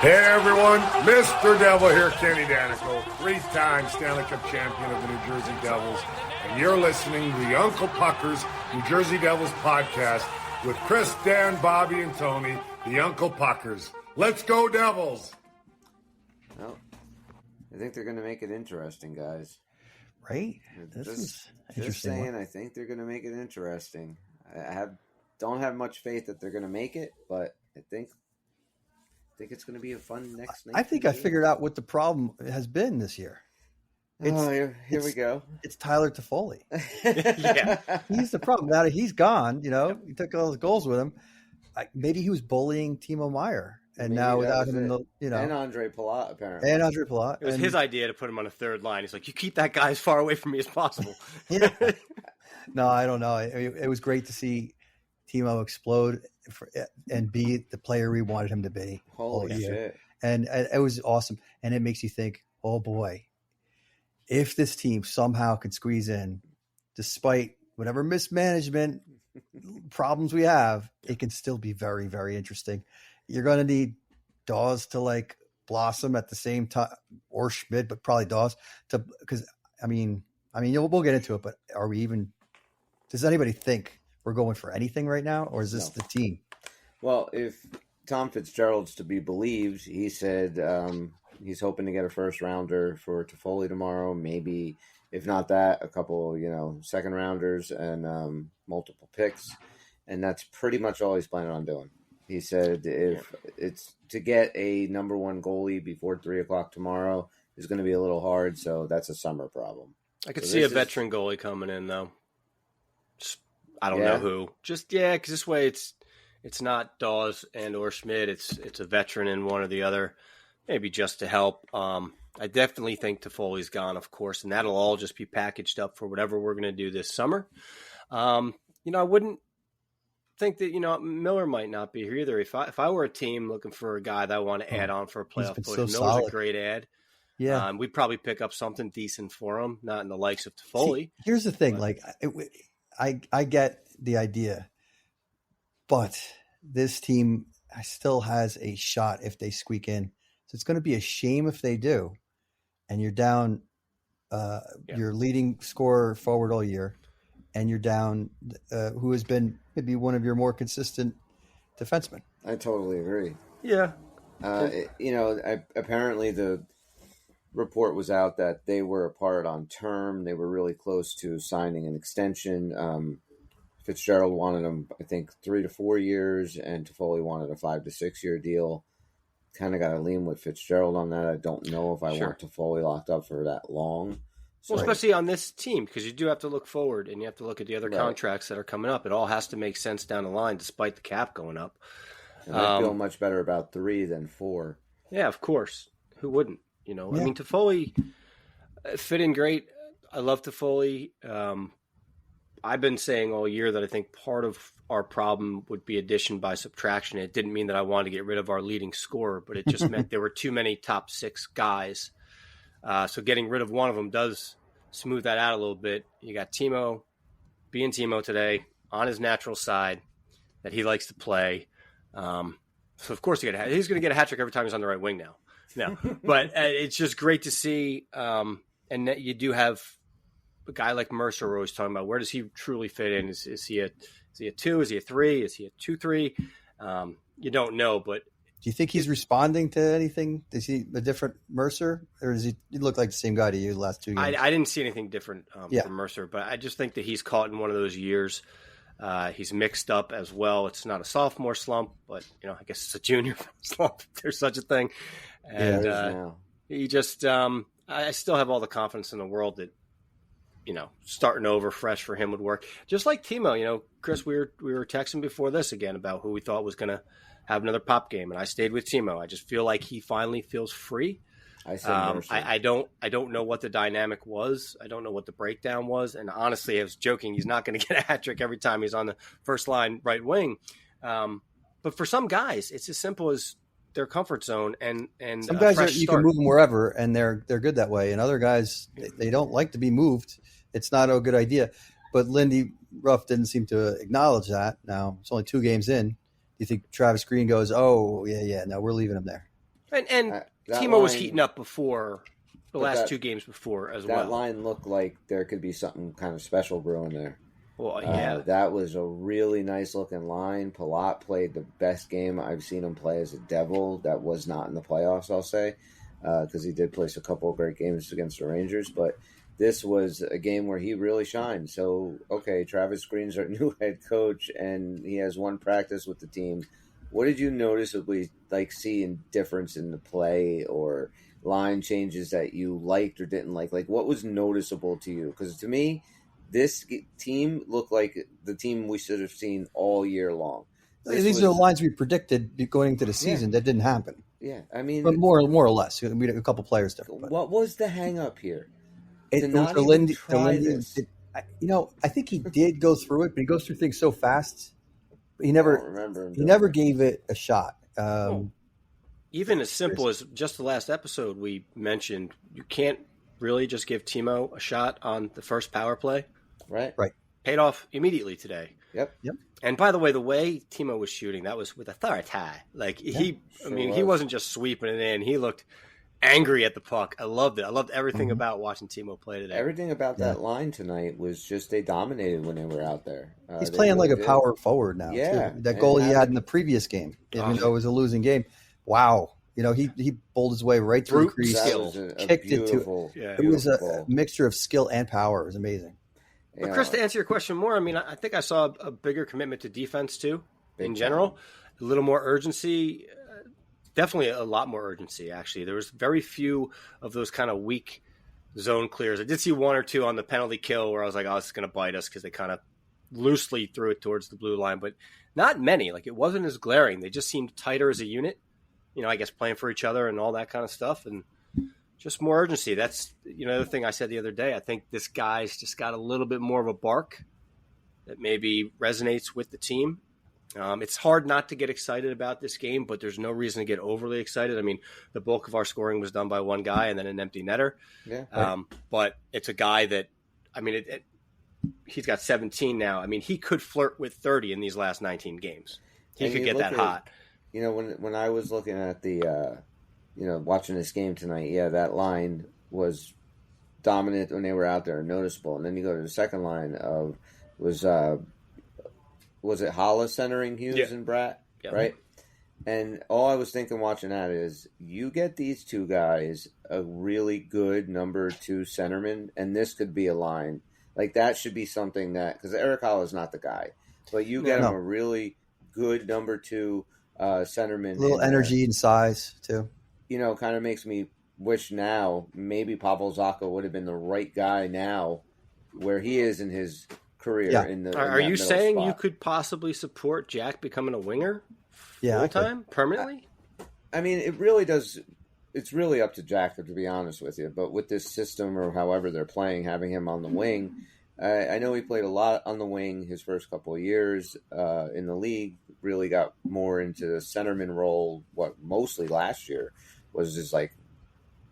Hey everyone, Mr. Devil here, Kenny Danico, 3-time Stanley Cup champion of the New Jersey Devils, and you're listening to the Uncle Puckers New Jersey Devils podcast with Chris, Dan, Bobby, and Tony, the Uncle Puckers. Let's go Devils! Well, I think they're going to make it interesting, guys. Right? This is interesting. Just saying, I think they're going to make it interesting. Don't have much faith that they're going to make it, but I think it's going to be a fun next. I think I figured out what the problem has been this year. Here we go. It's Tyler Toffoli. Yeah, He's the problem. Now that he's gone, he took all his goals with him. Maybe he was bullying Timo Meyer, and Maybe now without was him, and Andre Palat apparently, Palat. it was his idea to put him on a third line. He's like, you keep that guy as far away from me as possible. Yeah. No, I don't know. It was great to see Timo explode and be the player we wanted him to be. Holy shit. And it was awesome. And it makes you think, oh boy, if this team somehow could squeeze in, despite whatever mismanagement problems we have, it can still be very, very interesting. You're going to need Dawes to blossom at the same time, or Schmidt, but probably Dawes because we'll get into it, but does anybody think we're going for anything right now, or is this the team? Well, if Tom Fitzgerald's to be believed, he said he's hoping to get a first rounder for Toffoli tomorrow. Maybe, if not that, a couple, second rounders and multiple picks. And that's pretty much all he's planning on doing. He said if it's to get a number one goalie before 3:00 tomorrow is going to be a little hard. So that's a summer problem. I could see a veteran goalie coming in though. I don't know who. Just because this way it's not Dawes and or Schmidt. It's a veteran in one or the other, maybe just to help. I definitely think Toffoli's gone, of course, and that'll all just be packaged up for whatever we're going to do this summer. I wouldn't think that Miller might not be here either. If I were a team looking for a guy that I want to add on for a playoff push, so Miller's a great add. Yeah, we'd probably pick up something decent for him, not in the likes of Toffoli. See, here's the thing, I get the idea, but this team still has a shot if they squeak in. So it's going to be a shame if they do, and you're down your leading scorer forward all year, and you're down who has been maybe one of your more consistent defensemen. I totally agree. Yeah. Apparently the report was out that they were apart on term. They were really close to signing an extension. Fitzgerald wanted him, I think, 3 to 4 years, and Toffoli wanted a 5 to 6 year deal. Kind of got to lean with Fitzgerald on that. I don't know if I want Toffoli locked up for that long. So, especially on this team, because you do have to look forward and you have to look at the other contracts that are coming up. It all has to make sense down the line, despite the cap going up. And I feel much better about 3 than 4. Yeah, of course. Who wouldn't? I mean, Toffoli fit in great. I love Toffoli. I've been saying all year that I think part of our problem would be addition by subtraction. It didn't mean that I wanted to get rid of our leading scorer, but it just meant there were too many top 6 guys. So getting rid of one of them does smooth that out a little bit. You got Timo being Timo today on his natural side that he likes to play. So of course he's going to get a hat trick every time he's on the right wing now. No, but it's just great to see. And that you do have a guy like Mercer. We're always talking about where does he truly fit in? Is he a 2? Is he a 3? Is he a 2-3? You don't know, but do you think he's responding to anything? Is he a different Mercer, or does he look like the same guy to you the last 2 games? I didn't see anything different from Mercer, but I just think that he's caught in one of those years. He's mixed up as well. It's not a sophomore slump, but I guess it's a junior slump if there's such a thing. And he just, I still have all the confidence in the world that, starting over fresh for him would work. Just like Timo, Chris, we were texting before this again about who we thought was going to have another pop game, and I stayed with Timo. I just feel like he finally feels free. I don't know what the dynamic was. I don't know what the breakdown was. And honestly, I was joking. He's not going to get a hat trick every time he's on the first line right wing. But for some guys, it's as simple as their comfort zone and some guys you can move them wherever, and they're good that way. And other guys, they don't like to be moved. It's not a good idea. But Lindy, Ruff didn't seem to acknowledge that. Now it's only 2 games in. Do you think Travis Green goes, "Oh yeah, no, we're leaving him there"? And Timo was heating up before the last 2 games before as well. That line looked like there could be something kind of special brewing there. Well, yeah. That was a really nice looking line. Palat played the best game I've seen him play as a Devil. That was not in the playoffs, I'll say, because he did place a couple of great games against the Rangers. But this was a game where he really shined. So, okay, Travis Green's our new head coach, and he has 1 practice with the team. What did you noticeably see in difference in the play or line changes that you liked or didn't like? Like, what was noticeable to you? Because to me, this team looked like the team we should have seen all year long. These are the lines we predicted going into the season. That didn't happen. Yeah, I mean, but more or less, we had a couple players different. What was the hang up here? I think he did go through it, but he goes through things so fast. He never gave it a shot. Even as simple as just the last episode we mentioned, you can't really just give Timo a shot on the first power play. Right. Paid off immediately today. Yep. And by the way, the way Timo was shooting, that was with authority. He wasn't just sweeping it in. He looked angry at the puck. I loved it. I loved everything about watching Timo play today. Everything about that line tonight was just they dominated when they were out there. He's playing like a power forward now. Yeah. Too. That goal he had in the previous game, even though it was a losing game. Wow. He bowled his way right through the crease, kicked it to. Yeah, it was a mixture of skill and power. It was amazing. But Chris, to answer your question more, I mean, I think I saw a bigger commitment to defense too, in general. A little more urgency. Definitely a lot more urgency, actually. There was very few of those kind of weak zone clears. I did see 1 or 2 on the penalty kill where I was like, oh, it's going to bite us because they kind of loosely threw it towards the blue line. But not many. Like, it wasn't as glaring. They just seemed tighter as a unit. I guess playing for each other and all that kind of stuff. And just more urgency. That's, the other thing I said the other day. I think this guy's just got a little bit more of a bark that maybe resonates with the team. It's hard not to get excited about this game, but there's no reason to get overly excited. I mean, the bulk of our scoring was done by one guy and then an empty netter. Yeah. But it's a guy that, I mean, he's got 17 now. I mean, he could flirt with 30 in these last 19 games. He could get that hot. When I was looking at the, watching this game tonight, that line was dominant when they were out there, noticeable. And then you go to the second line was it Hollis centering Hughes and Bratt, right? And all I was thinking watching that is you get these 2 guys a really good number 2 centerman, and this could be a line. Like that should be something that, because Eric Hollis is not the guy, but you get him a really good number 2 centerman. A little energy and size, too. Kind of makes me wish now maybe Pavel Zacha would have been the right guy now where he is in his career. Yeah. Are you saying you could possibly support Jack becoming a winger full time, permanently? I mean, it really does. It's really up to Jack, to be honest with you. But with this system or however they're playing, having him on the wing, I know he played a lot on the wing his first couple of years in the league. Really got more into the centerman role. Mostly last year was his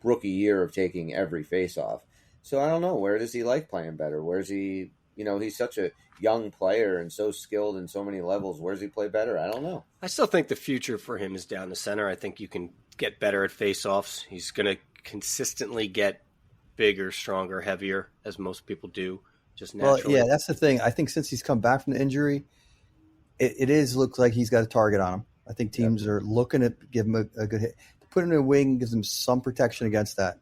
rookie year of taking every face-off. So I don't know, where does he like playing better? Where's he? He's such a young player and so skilled in so many levels. Where's he play better? I don't know. I still think the future for him is down the center. I think you can get better at face-offs. He's going to consistently get bigger, stronger, heavier, as most people do, just naturally. Well, that's the thing. I think since he's come back from the injury, it looks like he's got a target on him. I think teams are looking to give him a good hit. To put him in a wing gives him some protection against that.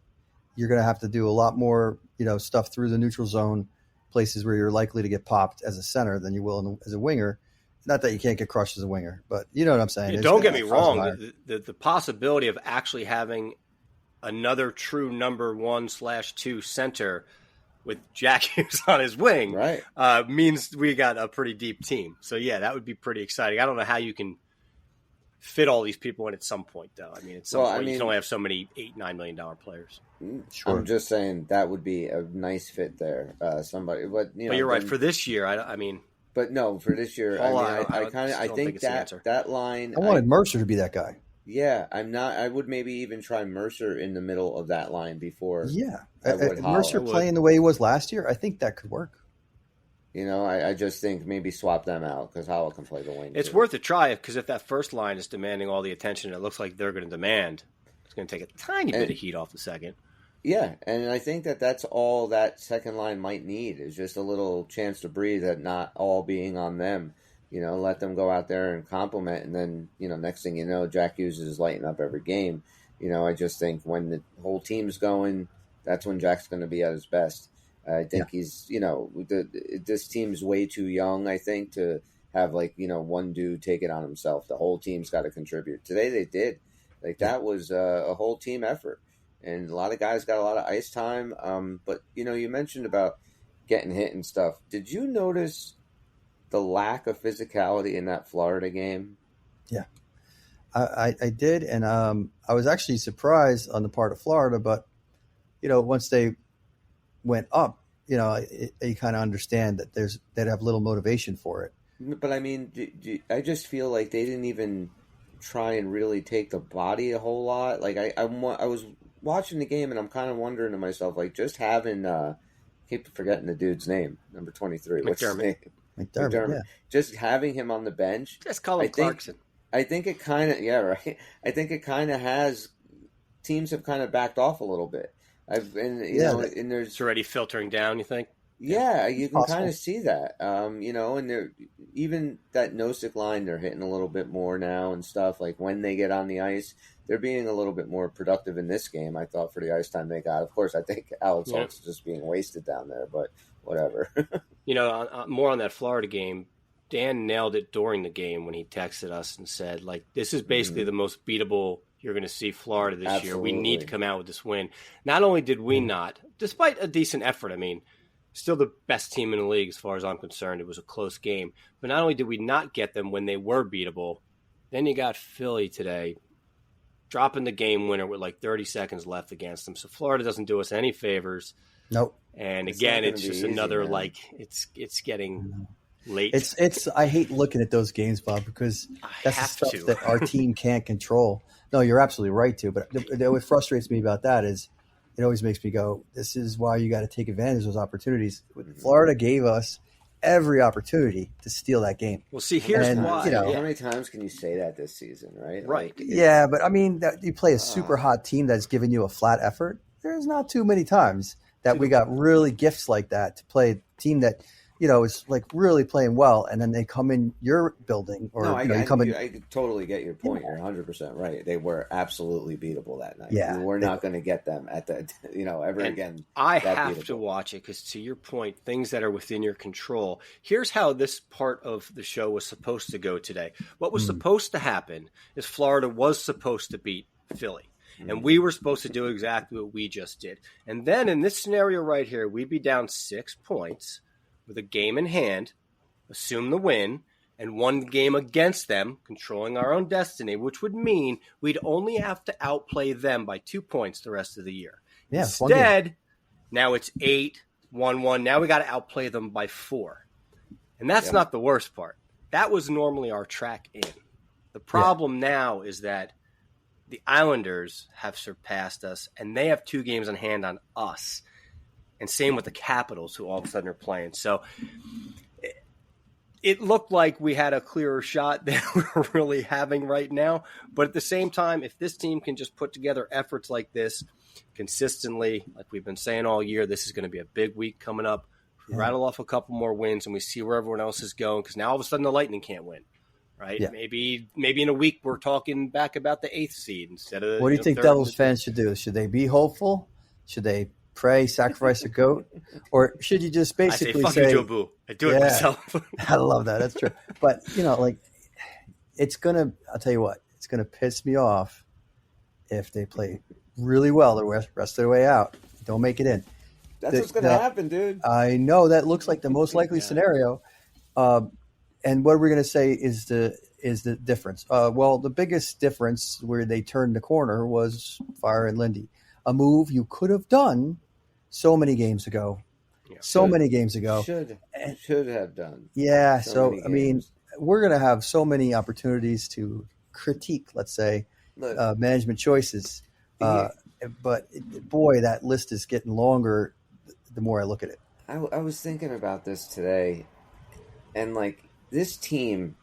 You're going to have to do a lot more, stuff through the neutral zone, places where you're likely to get popped as a center than you will as a winger. Not that you can't get crushed as a winger, but you know what I'm saying. Don't get me wrong. The possibility of actually having another true number 1/2 center with Jack Hughes on his wing means we got a pretty deep team. So, that would be pretty exciting. I don't know how you can fit all these people in at some point, though. I mean, at some point, you can only have so many $8-9 million players. Sure. I'm just saying that would be a nice fit there. But you're right for this year. I mean, but no, for this year, I think that line. I wanted Mercer to be that guy. Yeah, I'm not. I would maybe even try Mercer in the middle of that line before. Yeah, Mercer playing the way he was last year, I think that could work. I just think maybe swap them out because Howell can play the wing. It's worth a try because if that first line is demanding all the attention it looks like they're going to demand, it's going to take a tiny bit of heat off the second. Yeah, and I think that's all that second line might need is just a little chance to breathe, that not all being on them. Let them go out there and compliment, and then, next thing you know, Jack Hughes is lighting up every game. I just think when the whole team's going, that's when Jack's going to be at his best. I think he's, this team's way too young, I think, to have, one dude take it on himself. The whole team's got to contribute. Today they did. That was a whole team effort. And a lot of guys got a lot of ice time. But, you mentioned about getting hit and stuff. Did you notice the lack of physicality in that Florida game? Yeah, I did. And I was actually surprised on the part of Florida. But, once they went up, you kind of understand that they'd have little motivation for it. But, I mean, I just feel like they didn't even try and really take the body a whole lot. I was watching the game, and I'm kind of wondering to myself, just having, keep forgetting the dude's name, number 23. What's his name? McDermott. Yeah. Just having him on the bench. Just call him Clarkson. I think it kind of, right. I think it kind of has, teams have kind of backed off a little bit. And there's, it's already filtering down, you think? Yeah, you can kind of see that. And they're, even that Nosek line, they're hitting a little bit more now and stuff. When they get on the ice, they're being a little bit more productive in this game, I thought, for the ice time they got. Of course, I think Alex Holtz is just being wasted down there, but whatever. More on that Florida game, Dan nailed it during the game when he texted us and said, this is basically the most beatable you're going to see Florida this year. We need to come out with this win. Not only did we not, despite a decent effort, still the best team in the league as far as I'm concerned. It was a close game. But not only did we not get them when they were beatable, then you got Philly today dropping the game winner with 30 seconds left against them. So Florida doesn't do us any favors. Nope. And again, it's just easy, another man. It's getting late. It's I hate looking at those games, Bob, because that's the stuff that our team can't control. No, you're absolutely right to. But what frustrates me about that is it always makes me go, this is why you got to take advantage of those opportunities. Florida gave us every opportunity to steal that game. Well, see, here's why. How many times can you say that this season, right? Right. Yeah, but you play a super hot team that's giving you a flat effort. There's not too many times that we got really gifts like that to play a team that, is really playing well, and then they come in your building I totally get your point. You're 100% right. They were absolutely beatable that night. Yeah, we're not going to get them at the ever again. I have to watch it because, to your point, things that are within your control. Here's how this part of the show was supposed to go today. What was supposed to happen is Florida was supposed to beat Philly. And we were supposed to do exactly what we just did. And then in this scenario right here, we'd be down 6 points with a game in hand, assume the win, and one game against them, controlling our own destiny, which would mean we'd only have to outplay them by 2 points the rest of the year. Yeah, instead, now it's 8-1-1. Now we got to outplay them by 4. And that's not the worst part. That was normally our track in. The problem now is that the Islanders have surpassed us, and they have 2 games in hand on us. And same with the Capitals, who all of a sudden are playing. So it looked like we had a clearer shot than we're really having right now. But at the same time, if this team can just put together efforts like this consistently, like we've been saying all year, this is going to be a big week coming up. We rattle off a couple more wins, and we see where everyone else is going, because now all of a sudden the Lightning can't win. Right? Yeah. Maybe in a week we're talking back about the 8th seed instead of. What do you think Devils fans should do? Should they be hopeful? Should they pray, sacrifice a goat, or should you just basically say, Joe Boo. I do it myself. I love that. That's true. But it's gonna. I'll tell you what. It's gonna piss me off if they play really well the rest of the way out. Don't make it in. That's what's gonna happen, dude. I know that looks like the most likely scenario. And what we're going to say is the difference. Well, the biggest difference where they turned the corner was Fire and Lindy, a move you could have done so many games ago. Many games ago. Should have done. Yeah. So I mean, we're going to have so many opportunities to critique, let's say, management choices. But boy, that list is getting longer the more I look at it. I was thinking about this today, and like this team,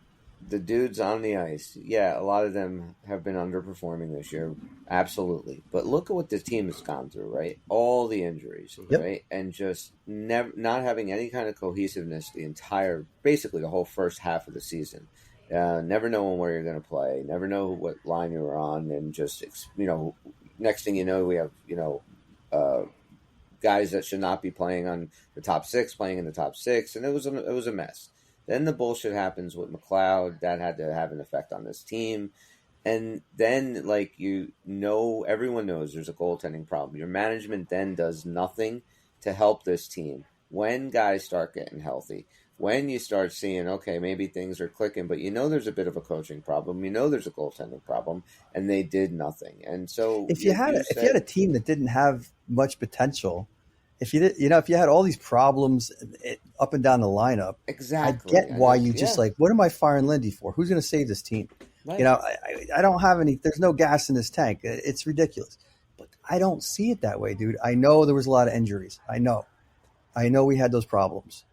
the dudes on the ice, yeah, a lot of them have been underperforming this year, absolutely. But look at what the team has gone through, right? All the injuries, Yep. right, and just never not having any kind of cohesiveness basically the whole first half of the season. Never knowing where you're going to play, never know what line you were on, and just next thing you know, we have guys that should not be playing on the top six playing in the top six, and it was a mess. Then the bullshit happens with McLeod. That had to have an effect on this team. And then, everyone knows there's a goaltending problem. Your management then does nothing to help this team. When guys start getting healthy, when you start seeing, okay, maybe things are clicking, but there's a bit of a coaching problem. There's a goaltending problem, and they did nothing. And so If you had a team that didn't have much potential, if you had all these problems up and down the lineup, exactly, I get why you just what am I firing Lindy for? Who's going to save this team? Right. I don't have any. There's no gas in this tank. It's ridiculous, but I don't see it that way, dude. I know there was a lot of injuries. I know we had those problems,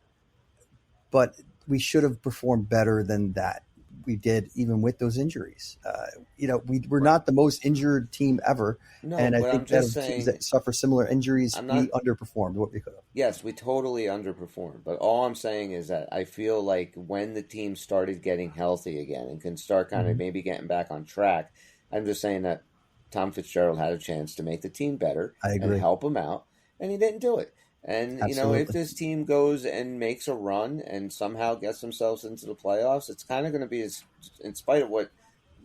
but we should have performed better than that. We did, even with those injuries. We're not the most injured team ever. No, and I think that teams that suffer similar injuries, we underperformed what we could have. Yes, we totally underperformed. But all I'm saying is that I feel like when the team started getting healthy again and can start kind of maybe getting back on track, I'm just saying that Tom Fitzgerald had a chance to make the team better and help him out, and he didn't do it. And, if this team goes and makes a run and somehow gets themselves into the playoffs, it's kind of going to be in spite of what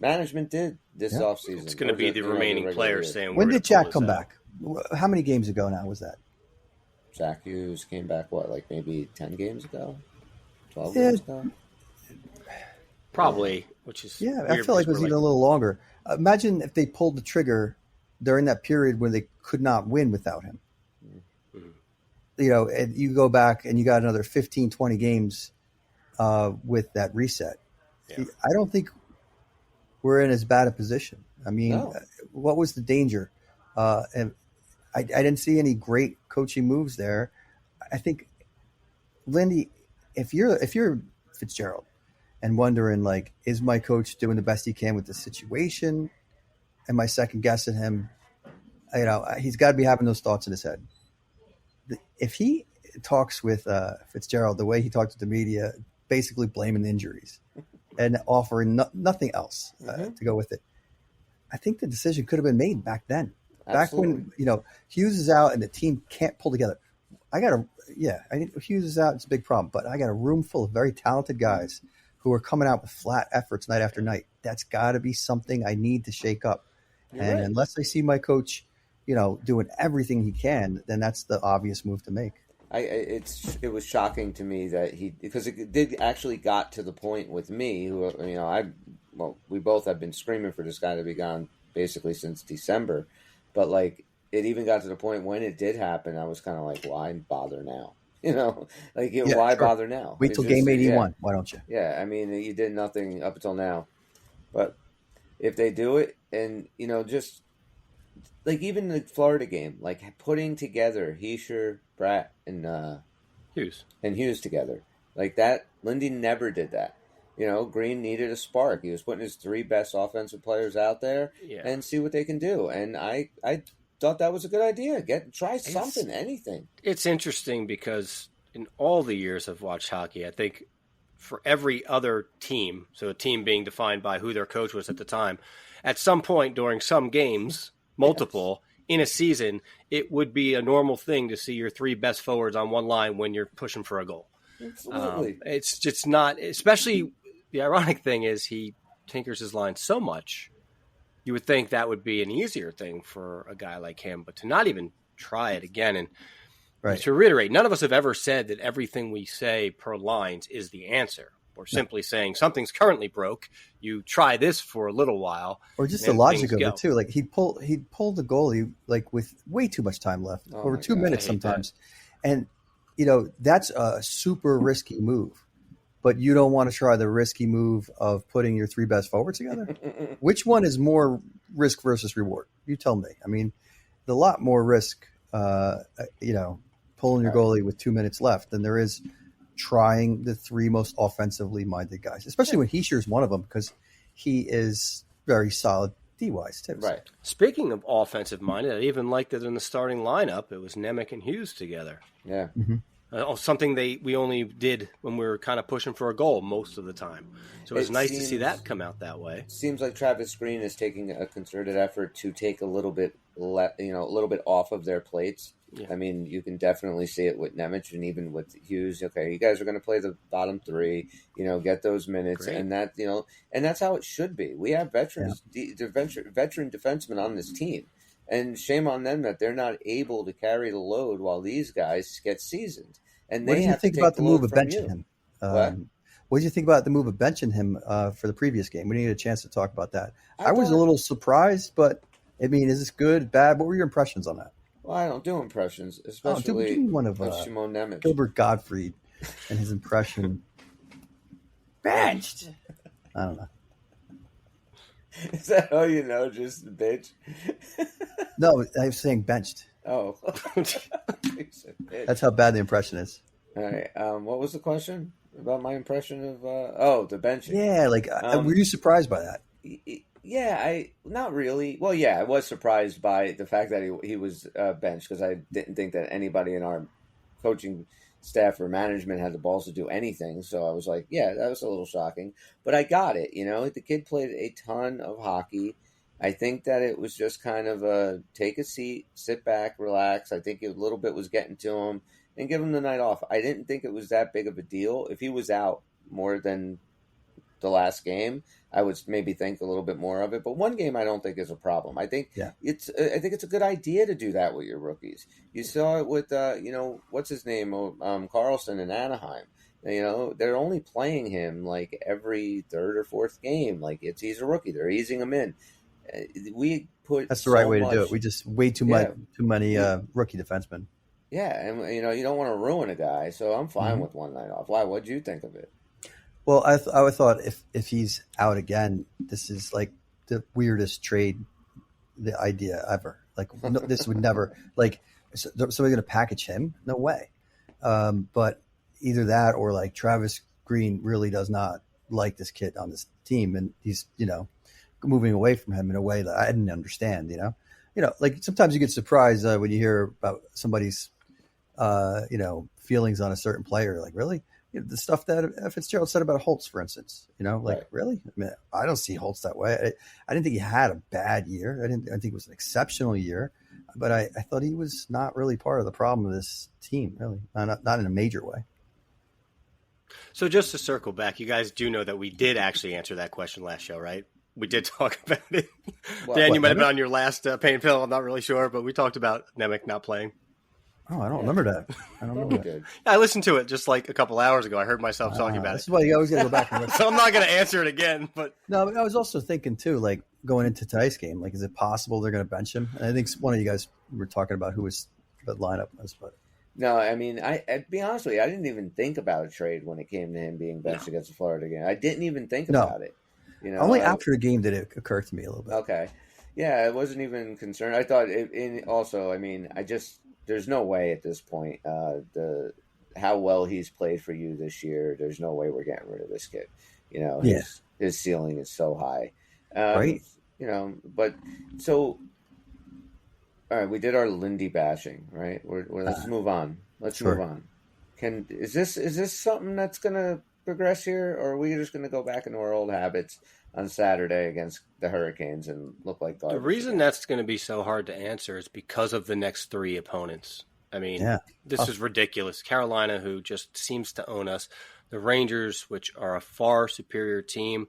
management did this offseason. It's going to be the remaining players saying, when did Jack come back? How many games ago now was that? Jack Hughes came back, maybe 10 games ago? 12 games ago? Probably, which is weird, I feel like it was even a little longer. Imagine if they pulled the trigger during that period when they could not win without him. And you go back and you got another 15, 20 games with that reset. Yeah. I don't think we're in as bad a position. I mean, what was the danger? And I didn't see any great coaching moves there. I think, Lindy, if you're Fitzgerald and wondering, is my coach doing the best he can with the situation? Am I second guessing him? He's got to be having those thoughts in his head. If he talks with Fitzgerald the way he talked to the media, basically blaming injuries and offering nothing else to go with it, I think the decision could have been made back then. Absolutely. Back when Hughes is out and the team can't pull together. I think Hughes is out. It's a big problem, but I got a room full of very talented guys who are coming out with flat efforts night after night. That's got to be something I need to shake up. Unless I see my coach doing everything he can, then that's the obvious move to make. It was shocking to me that because it did actually got to the point with me, who we both have been screaming for this guy to be gone basically since December, but it even got to the point when it did happen, I was kind of like, why bother now? Why bother now? Wait till game 81. Why don't you? Yeah, I mean, you did nothing up until now, but if they do it, and just. Even the Florida game, putting together Heischer, Bratt, and Hughes together. That, Lindy never did that. Green needed a spark. He was putting his three best offensive players out there and see what they can do. And I thought that was a good idea. Try something, anything. It's interesting because in all the years I've watched hockey, I think for every other team, so a team being defined by who their coach was at the time, at some point during some games – multiple in a season, it would be a normal thing to see your three best forwards on one line when you're pushing for a goal. Absolutely. It's just not, especially the ironic thing is he tinkers his line so much. You would think that would be an easier thing for a guy like him, but to not even try it again. And to reiterate, none of us have ever said that everything we say per lines is the answer. We're simply saying something's currently broke. You try this for a little while, or just the logic of it too. He'd pull the goalie with way too much time left, over 2 minutes sometimes, and that's a super risky move. But you don't want to try the risky move of putting your three best forwards together. Which one is more risk versus reward? You tell me. I mean, the lot more risk. pulling your goalie with 2 minutes left than there is trying the three most offensively minded guys, especially when Heischer's one of them because he is very solid D-wise too. Right. Speaking of offensive minded, I even liked it in the starting lineup. It was Nemec and Hughes together. Yeah. Something we only did when we were kind of pushing for a goal most of the time. So it was nice to see that come out that way. Seems like Travis Green is taking a concerted effort to take a little bit, a little bit off of their plates. Yeah. I mean, you can definitely see it with Nemec and even with Hughes. Okay, you guys are going to play the bottom three. Get those minutes, Great. And that and that's how it should be. We have veterans, veteran defensemen on this team, and shame on them that they're not able to carry the load while these guys get seasoned. And what do you think about the move of benching him? What did you think about the move of benching him for the previous game? We didn't get a chance to talk about that. I was a little surprised, but I mean, is this good, bad? What were your impressions on that? Well, I don't do impressions, especially do one of Shimon Nemec. Gilbert Gottfried and his impression. Benched. I don't know. Is that all you know? Just bitch? No, I was saying benched. Oh. That's how bad the impression is. All right. What was the question about my impression of? The benching. Yeah, were you surprised by that? Yeah, not really. Well, yeah, I was surprised by the fact that he was benched because I didn't think that anybody in our coaching staff or management had the balls to do anything. So I was like, yeah, that was a little shocking. But I got it. The kid played a ton of hockey. I think that it was just kind of a take a seat, sit back, relax. I think a little bit was getting to him and give him the night off. I didn't think it was that big of a deal. If he was out more than the last game, I would maybe think a little bit more of it. But one game I don't think is a problem. I think it's a good idea to do that with your rookies. You saw it with what's his name, Carlson in Anaheim. They're only playing him like every third or fourth game. Like he's a rookie. They're easing him in. That's the right way to do it. We just way too many rookie defensemen. Yeah, and you don't want to ruin a guy, so I'm fine with one night off. Why? What'd you think of it? Well, I thought if he's out again, this is like the weirdest trade, the idea ever. Like this would never somebody going to package him? No way. But either that or like Travis Green really does not like this kid on this team, and he's moving away from him in a way that I didn't understand. Like sometimes you get surprised when you hear about somebody's feelings on a certain player. Like really. The stuff that Fitzgerald said about Holtz, for instance, right. Really? I mean, I don't see Holtz that way. I didn't think he had a bad year. I think it was an exceptional year, but I thought he was not really part of the problem of this team, really, not in a major way. So just to circle back, you guys do know that we did actually answer that question last show, right? We did talk about it. Dan, you might have been on your last pain pill. I'm not really sure, but we talked about Nemec not playing. Oh, I don't remember that. I don't know that. I listened to it just like a couple hours ago. I heard myself talking about it. That's why you always got to go back and listen. So I'm not going to answer it again. But no, I was also thinking too, like going into tonight's game, like is it possible they're going to bench him? And I think one of you guys were talking about who was the lineup was, but no, I mean, I'd be honest with you, I didn't even think about a trade when it came to him being benched against the Florida game. I didn't even think about it. Only after the game did it occur to me a little bit. Okay, yeah, I wasn't even concerned. I thought there's no way at this point, how well he's played for you this year, there's no way we're getting rid of this kid. His ceiling is so high. Right. But so, all right, we did our Lindy bashing, right? Let's move on. Let's move on. Is this something that's going to progress here, or are we just going to go back into our old habits on Saturday against the Hurricanes and look like garbage? The reason that's going to be so hard to answer is because of the next three opponents. I mean, this is ridiculous. Carolina, who just seems to own us. The Rangers, which are a far superior team.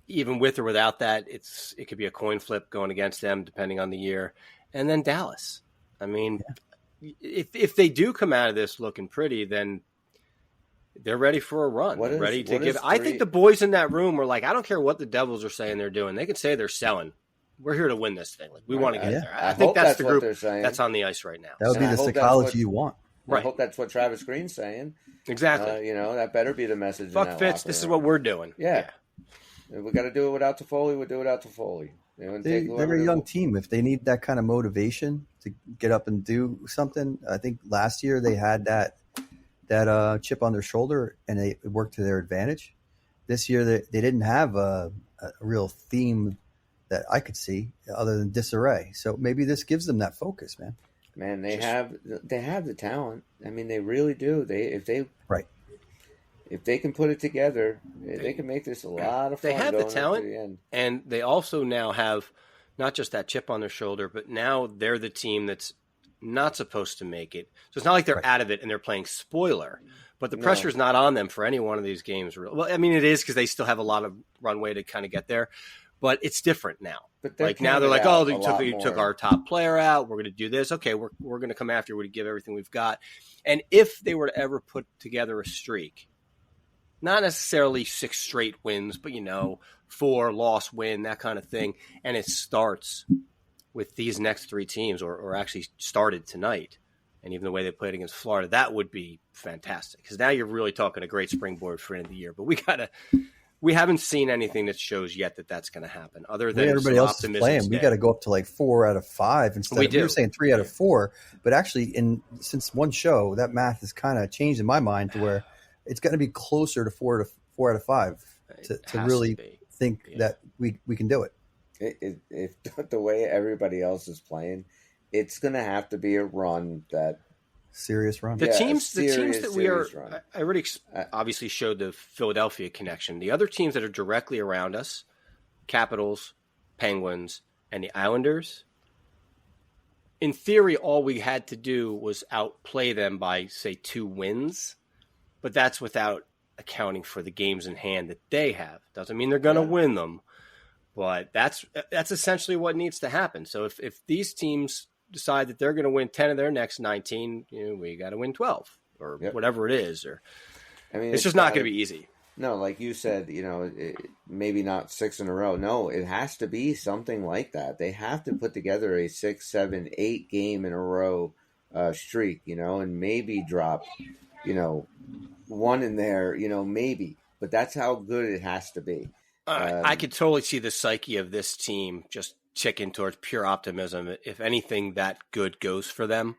Even with or without that, it could be a coin flip going against them, depending on the year. And then Dallas. I mean, if they do come out of this looking pretty, then they're ready for a run. I think the boys in that room were like, I don't care what the Devils are saying they're doing. They can say they're selling. We're here to win this thing. Like we want to get there. I think that's the group that's on the ice right now. That would be the psychology you want. Right. I hope that's what Travis Green's saying. Exactly. That better be the message. Fuck Fitz. This is what we're doing. Yeah. If we got to do it without Toffoli, we'll do it without Toffoli. They're a young team. If they need that kind of motivation to get up and do something, I think last year they had that chip on their shoulder and it worked to their advantage. This year they didn't have a real theme that I could see other than disarray. So maybe this gives them that focus, man. Man, they have the talent. I mean, they really do. If they can put it together, they can make this a lot of fun. They have the talent, to the end. And they also now have not just that chip on their shoulder, but now they're the team that's not supposed to make it. So it's not like they're out of it and they're playing spoiler. But the pressure's not on them for any one of these games. Well, I mean, it is because they still have a lot of runway to kind of get there. But it's different now. Like now they're like, oh, you took our top player out. We're going to do this. Okay, we're going to come after you. We're going to give everything we've got. And if they were to ever put together a streak, not necessarily 6 straight wins, but, 4 loss win, that kind of thing, and it starts with these next 3 teams or actually started tonight, and even the way they played against Florida, that would be fantastic because now you're really talking a great springboard for the end of the year. But we haven't seen anything that shows yet that that's going to happen other than everybody else is playing. We got to go up to like 4 out of 5 instead. We were saying 3 out of 4, but actually since one show, that math has kind of changed in my mind to where it's going to be closer to 4 out of 5 to really think that we can do it. If the way everybody else is playing, it's going to have to be a run that. Serious run. The teams that we are, run. I already obviously showed the Philadelphia connection. The other teams that are directly around us, Capitals, Penguins, and the Islanders, in theory, all we had to do was outplay them by, say, 2 wins, but that's without accounting for the games in hand that they have. Doesn't mean they're going to win them, but that's essentially what needs to happen. So if these teams decide that they're going to win 10 of their next 19, we got to win 12 or whatever it is. Or I mean, it's just not going to be easy. No, like you said, maybe not 6 in a row. No, it has to be something like that. They have to put together a 6, 7, 8 game in a row streak, and maybe drop, 1 in there, maybe. But that's how good it has to be. I could totally see the psyche of this team just chicken towards pure optimism. If anything that good goes for them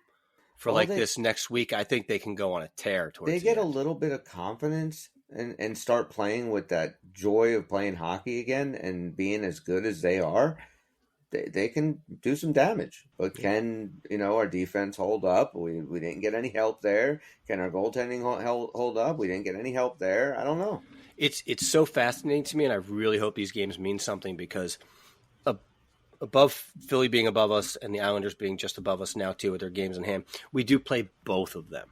for this next week, I think they can go on a tear towards they get a little bit of confidence and start playing with that joy of playing hockey again and being as good as they are. They can do some damage, but can our defense hold up? We didn't get any help there. Can our goaltending hold up? We didn't get any help there. I don't know. It's so fascinating to me, and I really hope these games mean something because above Philly being above us and the Islanders being just above us now too with their games in hand, we do play both of them.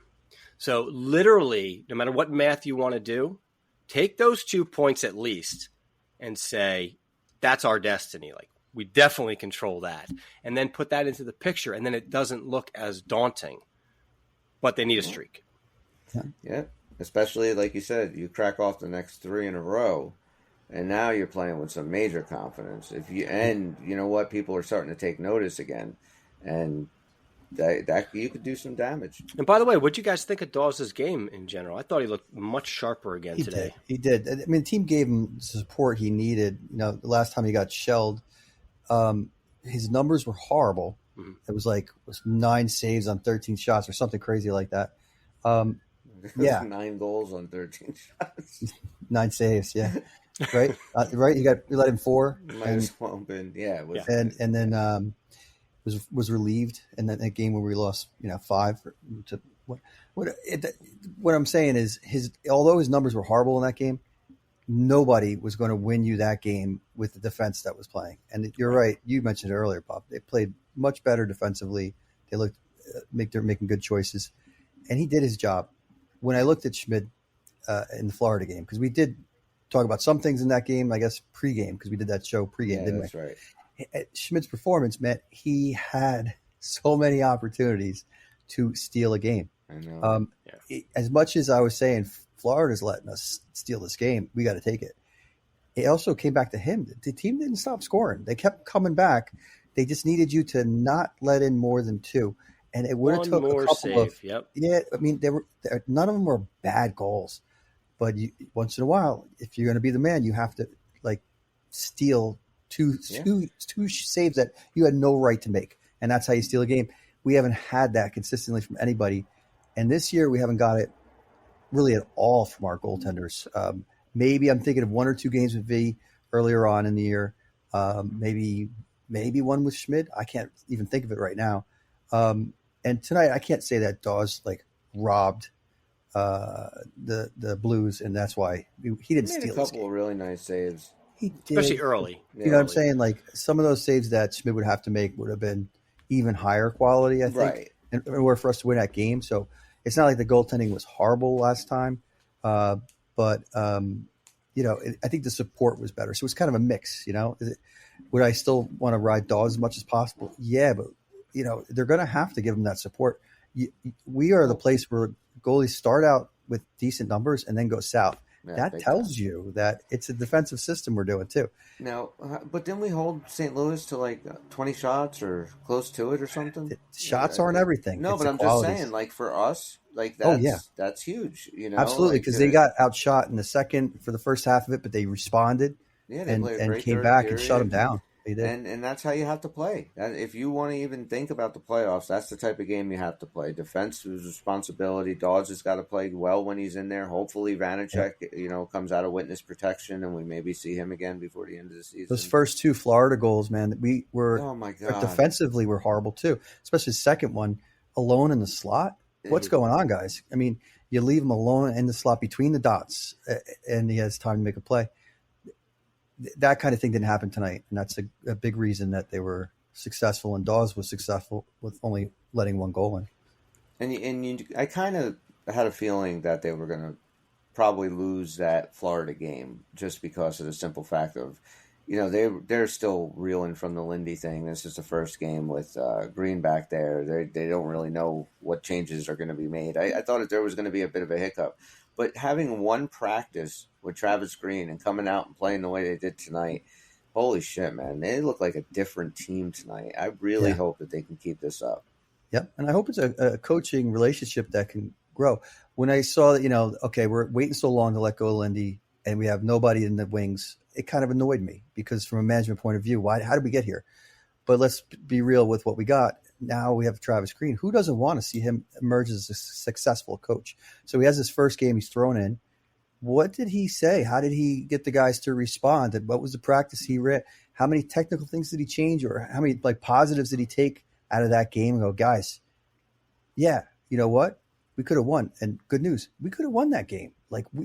So literally, no matter what math you want to do, take those 2 points at least and say, that's our destiny. Like we definitely control that. And then put that into the picture. And then it doesn't look as daunting, but they need a streak. Yeah. Especially like you said, you crack off the next 3 in a row. And now you're playing with some major confidence. You know what, people are starting to take notice again, and that you could do some damage. And by the way, what'd you guys think of Dawes' game in general? I thought he looked much sharper again today. He did. I mean, the team gave him the support he needed. The last time he got shelled, his numbers were horrible. Mm-hmm. It was 9 saves on 13 shots or something crazy like that. 9 goals on 13 shots. 9 saves, yeah. Right. You let him 4. Might as well been, and then was relieved in that game where we lost 5 to what I'm saying is although his numbers were horrible in that game, nobody was going to win you that game with the defense that was playing. And you're right, you mentioned it earlier, Bob. They played much better defensively. They looked they're making good choices, and he did his job. When I looked at Schmid in the Florida game, because we did talk about some things in that game, I guess pregame, because we did that show pregame, didn't we? That's right. Schmid's performance meant he had so many opportunities to steal a game. I know. As much as I was saying Florida's letting us steal this game, we got to take it. It also came back to him. The team didn't stop scoring. They kept coming back. They just needed you to not let in more than 2. And it would have took a couple of. Yep. Yeah, I mean, none of them were bad goals. But once in a while, if you're going to be the man, you have to steal two saves that you had no right to make, and that's how you steal a game. We haven't had that consistently from anybody, and this year we haven't got it really at all from our goaltenders. Maybe I'm thinking of one or two games with V earlier on in the year. Maybe one with Schmidt. I can't even think of it right now. And tonight I can't say that Dawes like robbed the Blues, and that's why he didn't steal. A couple of really nice saves. He did, especially early. You know what I'm saying? Like some of those saves that Schmidt would have to make would have been even higher quality, I think, right. in order for us to win that game. So it's not like the goaltending was horrible last time, but I think the support was better. So it's kind of a mix. Would I still want to ride Dawes as much as possible? Yeah, but they're going to have to give him that support. We are the place where goalies start out with decent numbers and then go south. Yeah, that tells you that it's a defensive system we're doing too. Now, but didn't we hold St. Louis to like 20 shots or close to it or something? Shots aren't everything. No, but I'm just saying, like for us, like that's huge. Absolutely, because they got outshot in the second for the first half of it, but they responded and came back and shut them down. And that's how you have to play. If you want to even think about the playoffs, that's the type of game you have to play. Defense is responsibility. Dawes has got to play well when he's in there. Hopefully Vanacek, comes out of witness protection and we maybe see him again before the end of the season. Those first two Florida goals, man, we were oh my God. Defensively were horrible too, especially the second one, alone in the slot. What's going on, guys? I mean, you leave him alone in the slot between the dots and he has time to make a play. That kind of thing didn't happen tonight, and that's a big reason that they were successful, and Dawes was successful with only letting one goal in. I kind of had a feeling that they were going to probably lose that Florida game just because of the simple fact of, they're still reeling from the Lindy thing. This is the first game with Green back there. They don't really know what changes are going to be made. I thought that there was going to be a bit of a hiccup. But having one practice with Travis Green and coming out and playing the way they did tonight, holy shit, man. They look like a different team tonight. I really hope that they can keep this up. Yep, and I hope it's a coaching relationship that can grow. When I saw that, we're waiting so long to let go of Lindy and we have nobody in the wings, it kind of annoyed me because from a management point of view, how did we get here? But let's be real with what we got. Now we have Travis Green. Who doesn't want to see him emerge as a successful coach? So he has his first game he's thrown in. What did he say? How did he get the guys to respond? And what was the practice he read? How many technical things did he change, or how many positives did he take out of that game and go, guys, yeah, you know what? We could have won. And good news, we could have won that game.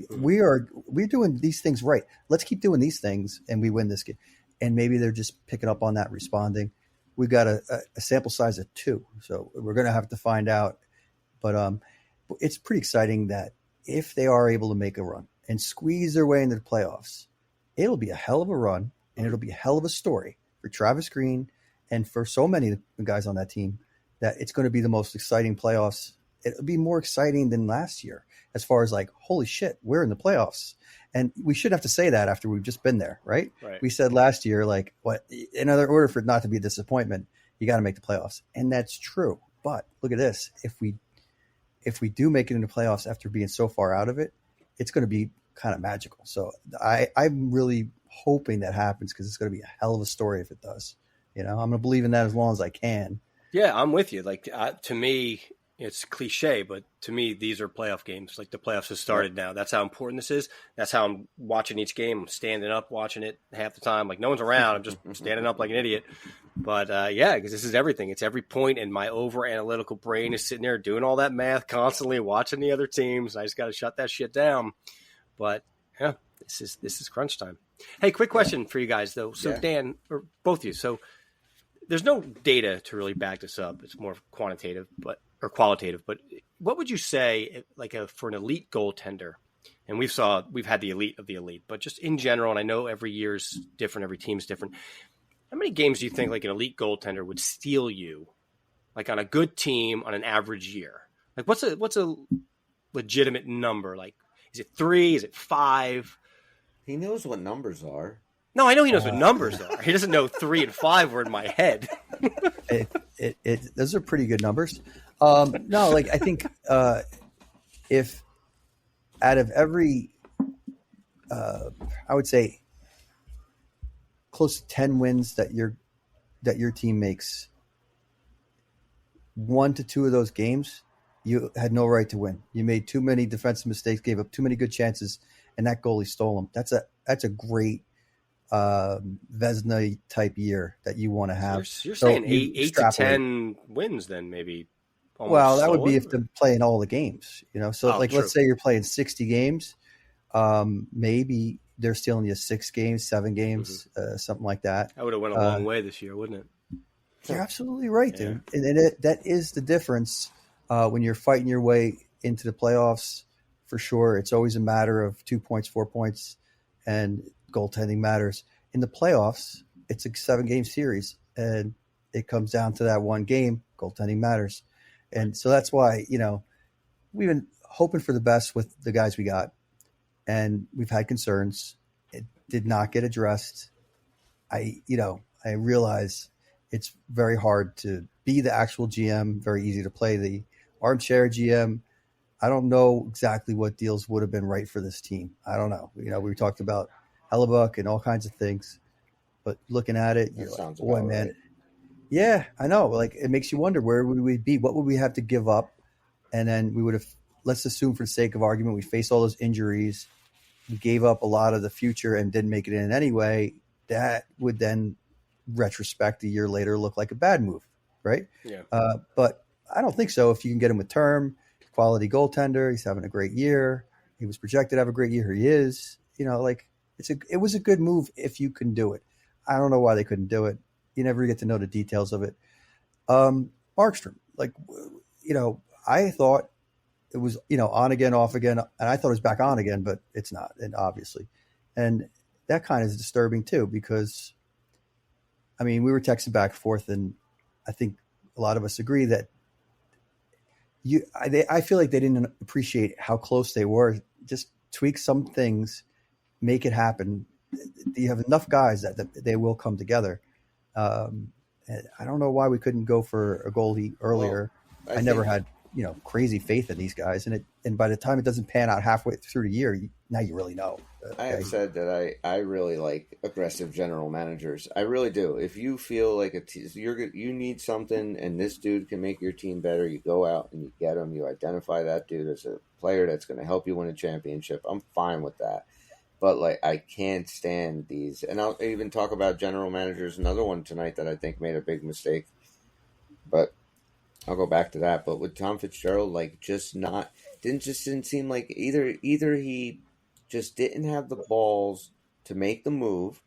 We're doing these things right. Let's keep doing these things and we win this game. And maybe they're just picking up on that, responding. We've got a sample size of 2, so we're going to have to find out. But it's pretty exciting that if they are able to make a run and squeeze their way into the playoffs, it'll be a hell of a run and it'll be a hell of a story for Travis Green and for so many of the guys on that team that it's going to be the most exciting playoffs. It'll be more exciting than last year as far as holy shit, we're in the playoffs. And we should have to say that after we've just been there, right? We said last year, in order for it not to be a disappointment, you got to make the playoffs. And that's true. But look at this. If we do make it into playoffs after being so far out of it, it's going to be kind of magical. So I'm really hoping that happens because it's going to be a hell of a story if it does. I'm going to believe in that as long as I can. Yeah, I'm with you. To me, it's cliche, but to me, these are playoff games. The playoffs have started now. That's how important this is. That's how I'm watching each game. I'm standing up watching it half the time. No one's around. I'm just standing up like an idiot. But because this is everything. It's every point, and my over-analytical brain is sitting there doing all that math constantly, watching the other teams. I just got to shut that shit down. But yeah, this is crunch time. Hey, quick question for you guys though. So Dan, or both of you. So there's no data to really back this up. It's more quantitative, or qualitative, but what would you say for an elite goaltender? And we've had the elite of the elite, but just in general, and I know every year's different, every team's different. How many games do you think an elite goaltender would steal you, on a good team on an average year? What's a legitimate number? Is it 3? Is it 5? He knows what numbers are. No, I know he knows what numbers are. He doesn't know 3 and 5 were in my head. Those are pretty good numbers. I think if out of every, I would say close to 10 wins that your team makes, 1 to 2 of those games, you had no right to win. You made too many defensive mistakes, gave up too many good chances, and that goalie stole them. That's a great Vesna type year that you want to have. So you're saying eight to 10 wins, then maybe. Well, that would be if they're playing all the games, So true. Let's say you're playing 60 games, maybe they're stealing you 6 games, 7 games, something like that. That would have went a long way this year, wouldn't it? You're absolutely right, dude. Yeah. And that is the difference when you're fighting your way into the playoffs. For sure, it's always a matter of 2 points, 4 points, and goaltending matters. In the playoffs, it's a 7-game series, and it comes down to that one game. Goaltending matters. And so that's why, we've been hoping for the best with the guys we got, and we've had concerns. It did not get addressed. I realize it's very hard to be the actual GM, very easy to play the armchair GM. I don't know exactly what deals would have been right for this team. I don't know. We talked about Hellebuck and all kinds of things, but looking at it, you're like, boy, man. Right. Yeah, I know. Like, it makes you wonder, where would we be? What would we have to give up? And then we would have, let's assume for the sake of argument, we faced all those injuries. We gave up a lot of the future and didn't make it in anyway. That would then, retrospect a year later, look like a bad move, right? Yeah. But I don't think so. If you can get him with term, quality goaltender, he's having a great year. He was projected to have a great year. He is. It was a good move if you can do it. I don't know why they couldn't do it. You never get to know the details of it. Markstrom, I thought it was, on again, off again, and I thought it was back on again, but it's not, and obviously. And that kind of is disturbing too, because, we were texting back and forth, and I think a lot of us agree that I feel like they didn't appreciate how close they were. Just tweak some things, make it happen. You have enough guys that they will come together. And I don't know why we couldn't go for a goalie earlier. Well, I never had, crazy faith in these guys. And by the time it doesn't pan out halfway through the year, now you really know. I have said that I really like aggressive general managers. I really do. If you feel like you need something and this dude can make your team better, you go out and you get him. You identify that dude as a player that's going to help you win a championship. I'm fine with that. But, I can't stand these. And I'll even talk about general managers. Another one tonight that I think made a big mistake. But I'll go back to that. But with Tom Fitzgerald, didn't seem like either he just didn't have the balls to make the move.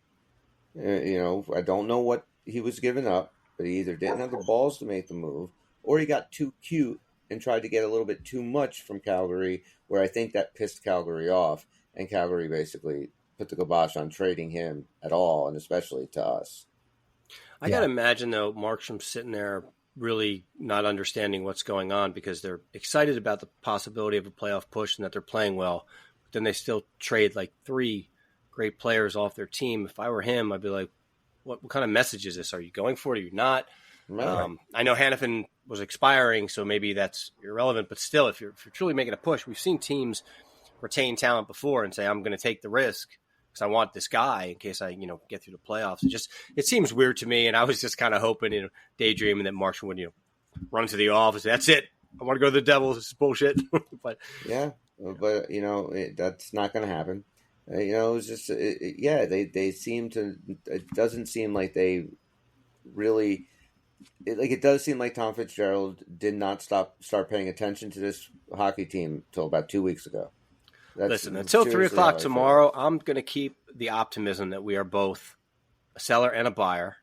I don't know what he was giving up. But he either didn't have the balls to make the move, or he got too cute and tried to get a little bit too much from Calgary, where I think that pissed Calgary off. And Calgary basically put the kibosh on trading him at all, and especially to us. I got to imagine, though, Markstrom's sitting there really not understanding what's going on, because they're excited about the possibility of a playoff push and that they're playing well. But then they still trade 3 great players off their team. If I were him, I'd be like, what kind of message is this? Are you going for it? Are you not? Right. I know Hannafin was expiring, so maybe that's irrelevant. But still, if you're truly making a push, we've seen teams retain talent before and say, I'm going to take the risk because I want this guy in case I, get through the playoffs. It seems weird to me. And I was just kind of hoping, daydreaming that Markstrom would, run to the office. That's it. I want to go to the Devils. This is bullshit. But that's not going to happen. It was just, they seem to, it doesn't seem like they really, it does seem like Tom Fitzgerald did not start paying attention to this hockey team until about 2 weeks ago. Listen, until 3 o'clock tomorrow, I'm going to keep the optimism that we are both a seller and a buyer.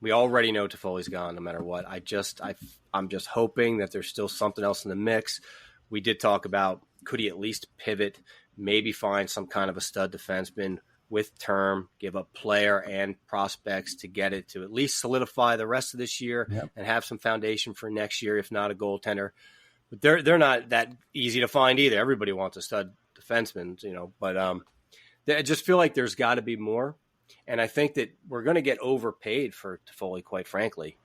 We already know Toffoli's gone no matter what. I'm just hoping that there's still something else in the mix. We did talk about, could he at least pivot, maybe find some kind of a stud defenseman with term, give up player and prospects to get it to at least solidify the rest of this year and have some foundation for next year, if not a goaltender. But they're not that easy to find either. Everybody wants a stud defenseman, But I just feel like there's got to be more, and I think that we're going to get overpaid for Toffoli, quite frankly.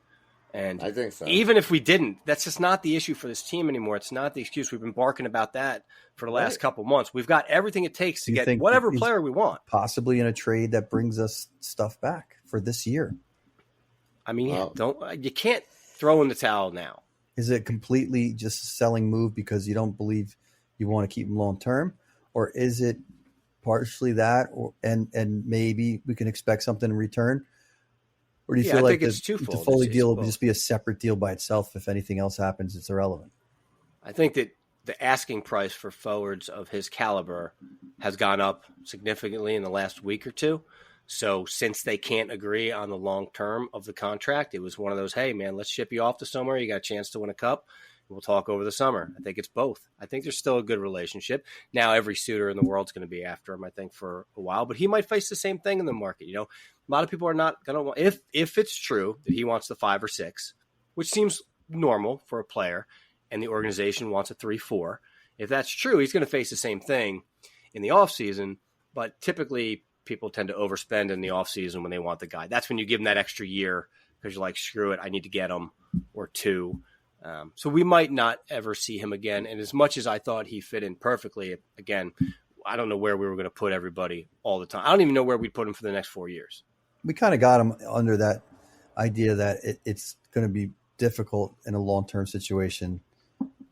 And I think so. Even if we didn't, that's just not the issue for this team anymore. It's not the excuse. We've been barking about that for the last couple months. We've got everything it takes to get whatever player we want. Possibly in a trade that brings us stuff back for this year. I mean, you can't throw in the towel now. Is it completely just a selling move because you don't believe you want to keep him long term, or is it partially that, and maybe we can expect something in return? Or do you feel like the Toffoli deal will just be a separate deal by itself? If anything else happens, it's irrelevant. I think that the asking price for forwards of his caliber has gone up significantly in the last week or two. So since they can't agree on the long term of the contract, it was one of those, hey, man, let's ship you off to somewhere. You got a chance to win a cup. We'll talk over the summer. I think it's both. I think there's still a good relationship. Now every suitor in the world's going to be after him, I think, for a while. But he might face the same thing in the market. A lot of people are not going to want, if it's true that he wants the 5 or 6, which seems normal for a player, and the organization wants a 3-4. If that's true, he's going to face the same thing in the offseason. But typically people tend to overspend in the offseason when they want the guy. That's when you give him that extra year because you're like, screw it, I need to get him, or 2. So we might not ever see him again. And as much as I thought he fit in perfectly, again, I don't know where we were going to put everybody all the time. I don't even know where we'd put him for the next 4 years. We kind of got him under that idea that it's going to be difficult in a long-term situation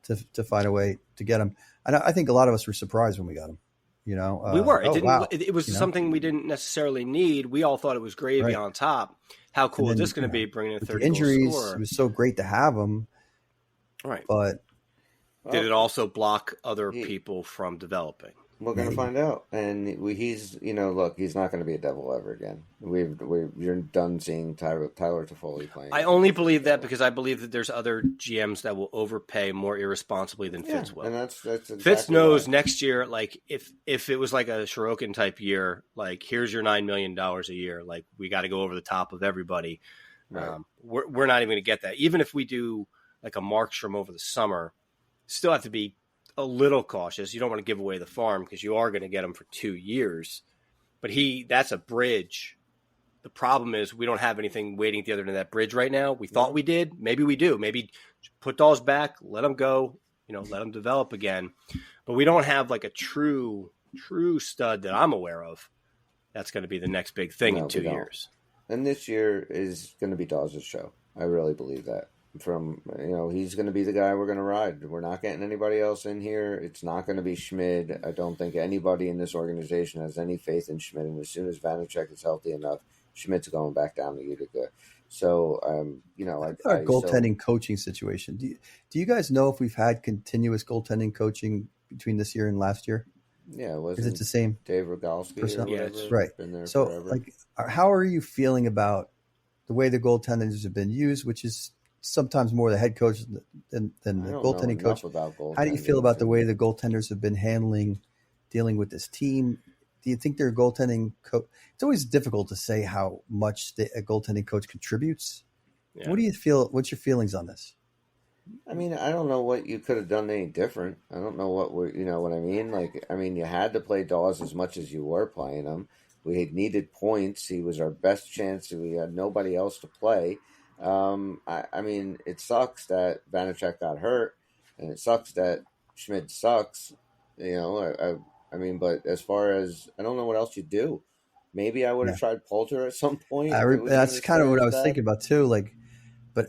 to find a way to get him. And I think a lot of us were surprised when we got him. We were. Wow. It was something we didn't necessarily need. We all thought it was gravy on top. How cool is this going to be, bringing a 30 injuries? Scorer? It was so great to have him. Right. But did it also block other people from developing? We're going to find out. And he's, look, he's not going to be a Devil ever again. You're done seeing Tyler Toffoli playing. I only believe that because I believe that there's other GMs that will overpay more irresponsibly than Fitz will. And that's exactly Fitz knows next year, like if it was like a Sorokin type year, like here's your $9 million a year, like we got to go over the top of everybody. Right. We're not even going to get that. Even if we do like a Markstrom over the summer, still have to be a little cautious. You don't want to give away the farm because you are going to get him for 2 years. But that's a bridge. The problem is we don't have anything waiting at the other end of that bridge right now. We thought we did. Maybe we do. Maybe put Dawes back, let him go, let him develop again. But we don't have like a true stud that I'm aware of. That's going to be the next big thing in 2 years. And this year is going to be Dawes' show. I really believe that. He's going to be the guy we're going to ride. We're not getting anybody else in here. It's not going to be Schmid. I don't think anybody in this organization has any faith in Schmid. And as soon as Vanacek is healthy enough, Schmidt's going back down to Utica. So, our goaltending coaching situation. Do you guys know if we've had continuous goaltending coaching between this year and last year? Yeah, is it the same? Dave Rogalski or whatever? Yeah, right. Been there so, forever. How are you feeling about the way the goaltenders have been used, which is sometimes more the head coach than the goaltending coach? How do you feel about the way the goaltenders have been dealing with this team? Do you think their goaltending coach? It's always difficult to say how much a goaltending coach contributes. Yeah. What do you feel? What's your feelings on this? I mean, I don't know what you could have done any different. I don't know what you know what I mean. You had to play Dawes as much as you were playing him. We had needed points. He was our best chance. We had nobody else to play. It sucks that Vanacek got hurt, and it sucks that Schmid sucks. But as far as, I don't know what else you do. Maybe I would have tried Poulter at some point. That's kind of what I was thinking about too. But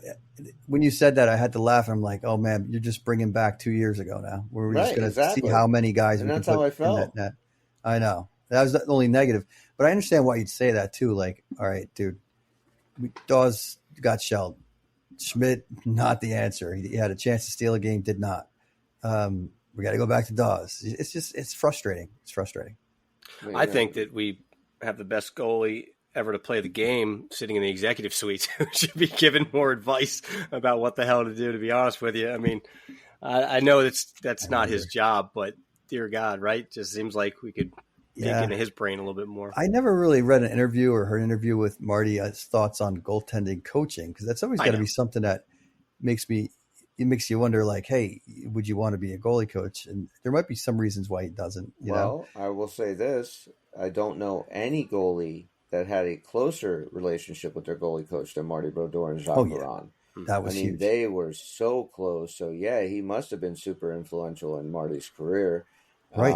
when you said that, I had to laugh. I'm like, oh man, you're just bringing back 2 years ago now. We're just going to see how many guys we can put in that net. I know that was the only negative, but I understand why you'd say that too. Like, all right, dude, Dawes got shelled. Schmidt, not the answer. He had a chance to steal a game, did not. We got to go back to Dawes. It's frustrating. It's frustrating. I think that we have the best goalie ever to play the game sitting in the executive suite who should be given more advice about what the hell to do, to be honest with you. I mean, I know that's not his job, but dear God, right? Just seems like we could dig into his brain a little bit more. I never really read an interview or heard an interview with Marty's thoughts on goaltending coaching, because that's always got to be something that makes you wonder, like, hey, would you want to be a goalie coach? And there might be some reasons why he doesn't. You know? I will say this. I don't know any goalie that had a closer relationship with their goalie coach than Marty Brodeur and Jacques Perron. That was huge. They were so close. So yeah, he must have been super influential in Marty's career, Right.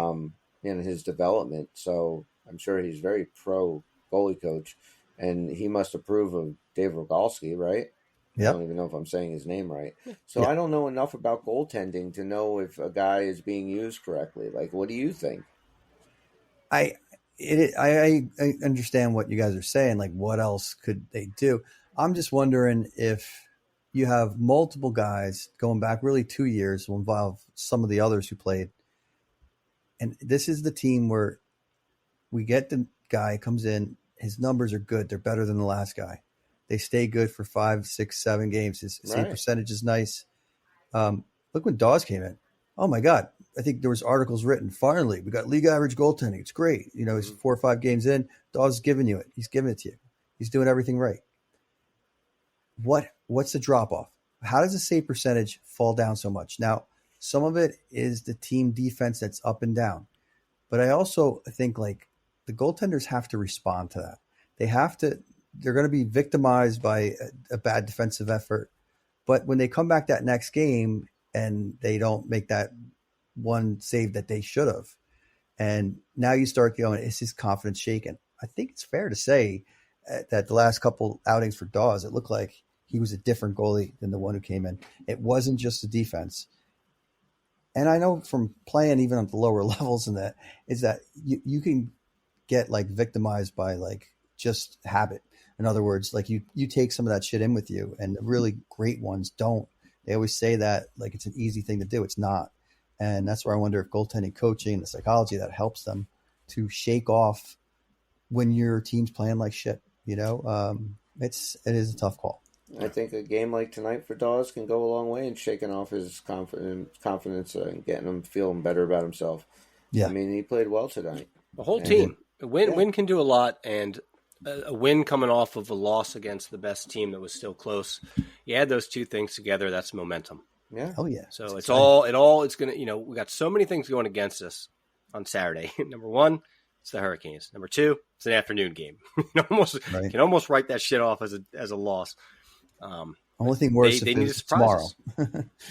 in his development. So I'm sure he's very pro goalie coach, and he must approve of Dave Rogalski, right? I Yep. don't even know if I'm saying his name right. So Yeah. I don't know enough about goaltending to know if a guy is being used correctly. Like, what do you think? I understand what you guys are saying. Like, what else could they do? I'm just wondering if you have multiple guys going back really 2 years, will involve some of the others who played. And this is the team where we get the guy comes in, his numbers are good. They're better than the last guy. They stay good for 5, 6, 7 games. His save percentage is nice. Look when Dawes came in. Oh my God. I think there was articles written. Finally, we got league average goaltending. It's great. He's 4 or 5 games in. Dawes is giving you it. He's giving it to you. He's doing everything right. What's the drop off? How does the save percentage fall down so much? Now, some of it is the team defense that's up and down. But I also think like the goaltenders have to respond to that. They're going to be victimized by a bad defensive effort. But when they come back that next game and they don't make that one save that they should have, and now you start going, is his confidence shaken? I think it's fair to say that the last couple outings for Dawes, it looked like he was a different goalie than the one who came in. It wasn't just the defense. And I know from playing even at the lower levels and that is that you can get like victimized by like just habit. In other words, like you take some of that shit in with you, and the really great ones don't. They always say that like it's an easy thing to do. It's not. And that's where I wonder if goaltending coaching, the psychology that helps them to shake off when your team's playing like shit. It is a tough call. I think a game like tonight for Dawes can go a long way in shaking off his confidence and getting him feeling better about himself. Yeah. I mean, he played well tonight. The whole team. A win can do a lot, and a win coming off of a loss against the best team that was still close. You add those two things together, that's momentum. Yeah. Oh yeah. So it's going to, we got so many things going against us on Saturday. Number one, it's the Hurricanes. Number two, it's an afternoon game. You can almost write that shit off as a loss. Only thing worse they if need it's tomorrow.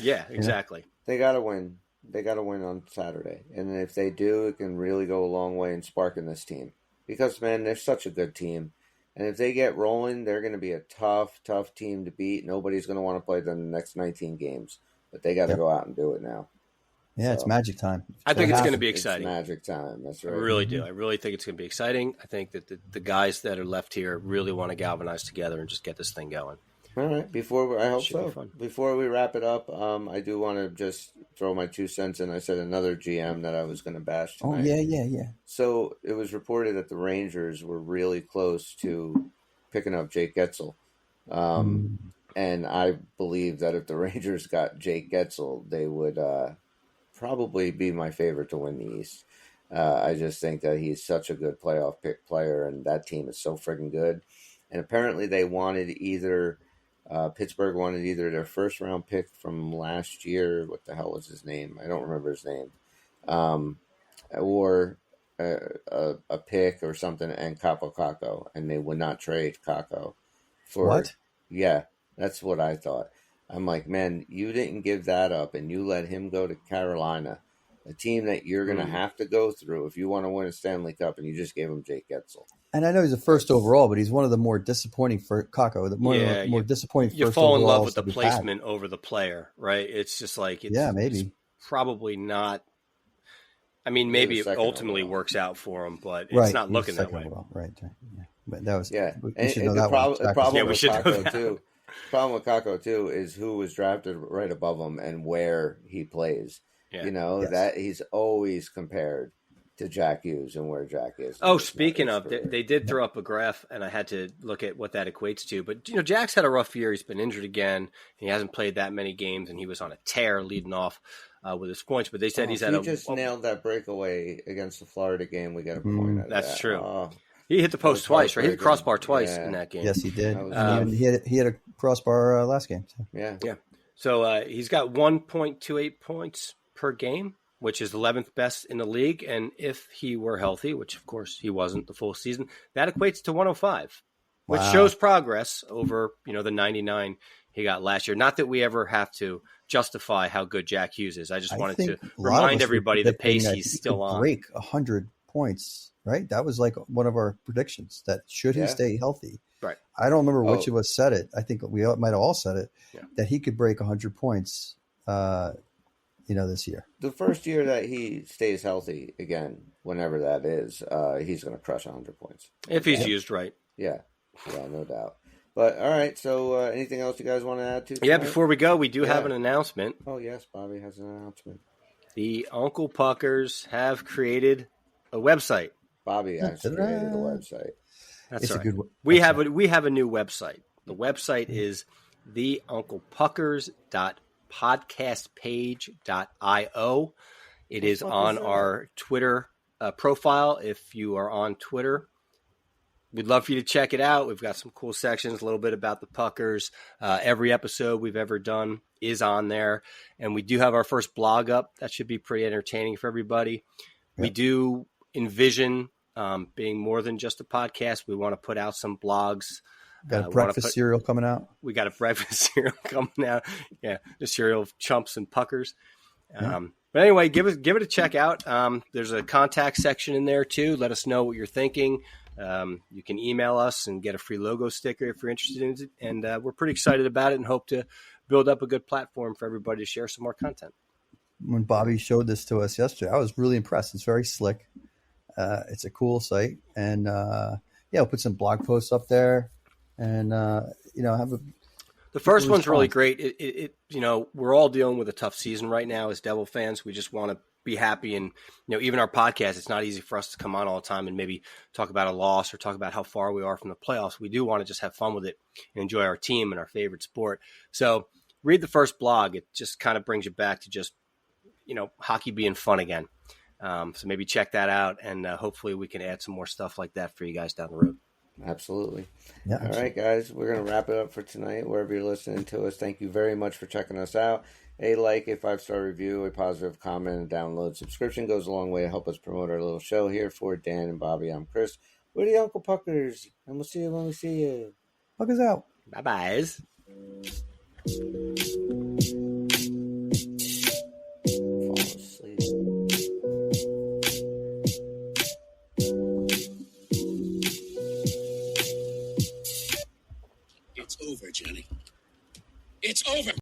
Yeah, exactly. They got to win. They got to win on Saturday. And if they do, it can really go a long way in sparking this team. Because, man, they're such a good team. And if they get rolling, they're going to be a tough, tough team to beat. Nobody's going to want to play them the next 19 games. But they got to go out and do it now. Yeah, it's magic time. I think it's going to be exciting. It's magic time. That's right. I really do. I really think it's going to be exciting. I think that the guys that are left here really want to galvanize together and just get this thing going. All right. Before we wrap it up, I do want to just throw my 2 cents in. I said another GM that I was going to bash tonight. Oh, yeah. So it was reported that the Rangers were really close to picking up Jake Getzel. And I believe that if the Rangers got Jake Getzel, they would probably be my favorite to win the East. I just think that he's such a good playoff pick player, and that team is so friggin' good. And apparently they wanted Pittsburgh wanted either their first round pick from last year, what the hell was his name? I don't remember his name, or a pick or something, and Capo Caco, and they would not trade Caco for what? Yeah, that's what I thought. I'm like, man, you didn't give that up, and you let him go to Carolina, a team that you're going to have to go through if you want to win a Stanley Cup, and you just gave him Jake Getzel. And I know he's a first overall, but he's one of the more disappointing for Kako. The more disappointing. You fall in love with the placement over the player, right? It's just like maybe it's probably not. I mean, maybe it ultimately works out for him, but it's not looking that way. Right. Yeah. But that was We should know that one. Problem with Kako too is who was drafted right above him and where he plays. Yeah. That he's always compared to Jack Hughes and where Jack is. Oh, speaking of, they did throw up a graph, and I had to look at what that equates to. But, Jack's had a rough year. He's been injured again, and he hasn't played that many games, and he was on a tear leading off with his points. But they said he's had He just nailed that breakaway against the Florida game. We got a point out That's of that. true. Oh, he hit the post twice, right? He hit the crossbar twice in that game. Yes, he did. He had a crossbar last game. So. Yeah. So he's got 1.28 points per game, which is 11th best in the league. And if he were healthy, which of course he wasn't the full season, that equates to 105, which shows progress over, the 99 he got last year. Not that we ever have to justify how good Jack Hughes is. I just wanted to a lot of remind us everybody were the pace predicting that he's he still could on. break 100 points, right? That was like one of our predictions, that should he stay healthy. Right. I don't remember which of us said it. I think we might have all said it, that he could break 100 points, this year. The first year that he stays healthy again, whenever that is, he's going to crush 100 points. If he's used right. Yeah, no doubt. But all right, so anything else you guys want to add to tonight? Yeah, before we go, we do have an announcement. Oh, yes, Bobby has an announcement. The Uncle Puckers have created a website. Bobby actually created a website. That's right. A good we have a new website. The website is theunclepuckers.podcastpage.io. It is on our Twitter profile. If you are on Twitter, we'd love for you to check it out. We've got some cool sections, a little bit about the Puckers. Every episode we've ever done is on there. And we do have our first blog up. That should be pretty entertaining for everybody. Yep. We do envision being more than just a podcast. We want to put out some blogs. Got a breakfast cereal coming out. We got a breakfast cereal coming out. Yeah, the cereal of chumps and puckers. But anyway, give it a check out. There's a contact section in there too. Let us know what you're thinking. You can email us and get a free logo sticker if you're interested in it. And we're pretty excited about it and hope to build up a good platform for everybody to share some more content. When Bobby showed this to us yesterday, I was really impressed. It's very slick. It's a cool site. And, we'll put some blog posts up there and, have a... The first one's really great. It we're all dealing with a tough season right now as Devil fans. We just want to be happy. And, even our podcast, it's not easy for us to come on all the time and maybe talk about a loss or talk about how far we are from the playoffs. We do want to just have fun with it and enjoy our team and our favorite sport. So read the first blog. It just kind of brings you back to just, hockey being fun again. So maybe check that out, and hopefully we can add some more stuff like that for you guys down the road. Absolutely. Yeah, All right, guys, we're going to wrap it up for tonight. Wherever you're listening to us, thank you very much for checking us out. A 5-star review, a positive comment, a download, subscription goes a long way to help us promote our little show here. For Dan and Bobby, I'm Chris. We're the Uncle Puckers, and we'll see you when we see you. Puckers out. Bye-bye. Fall asleep. It's over, Johnny. It's over.